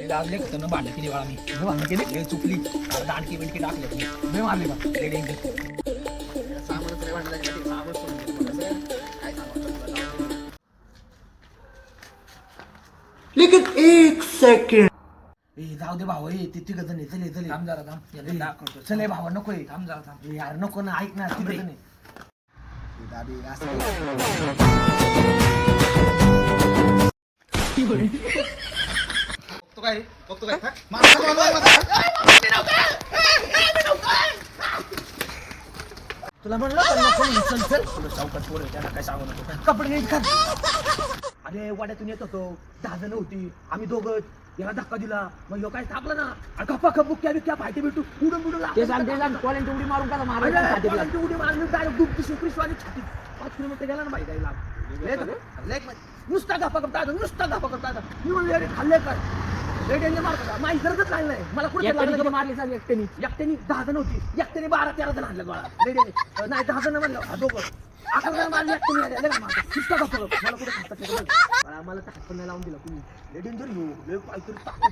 लागले तर भांडण केली बाळा मी भांडण केली लय चुकली दांडकी बिंडकी टाकले मी मारले बा लय डेंजर लेकिन एक सेकंड जाऊ दे भाऊ ते तिघ जण चले चले थांब जरा थांब दाखवतो चले भावा नको थांब जरा थांब यार नको ना ऐक ना तिघ जण तुला म्हणलं चल चल तुला चौकात पोर त्याला काय सांगू नको कपडे नीट कर अरे वाड्यातून येत होतो 10 जण होती आम्ही दोघं याला धक्का दिला मग ह्यो काय थांबला ना गप्पा खप बुक्या बिक्या फायटे भेटू उडून उडून ते सांग कॉलेज उडी मारून का मारायचं उडी मारून डायरेक्ट डुबकी सुकरीश्वारी छाती 5 किलोमीटर गेला ना बाई जायला नुसता गप्पा करता नुसता गप्पा करता मी म्हणले खाल्ले काय लय डेंजर मारतो माझी गरजच लागली नाही मला कुठे मारली सांग एकट्यानी एकट्याने 10 जण होती एकट्याने 12-13 जण आणलं गोळा लय डेंजर नाही 10 जण म्हणलं दोघं 11 जण मारले एकट्याने आले लय मारतो नुसता गप्पा मला कुठे खातात मला ताकद पण नाही लावून दिला तुम्ही लय डेंजर येऊ लय काहीतरी ताकद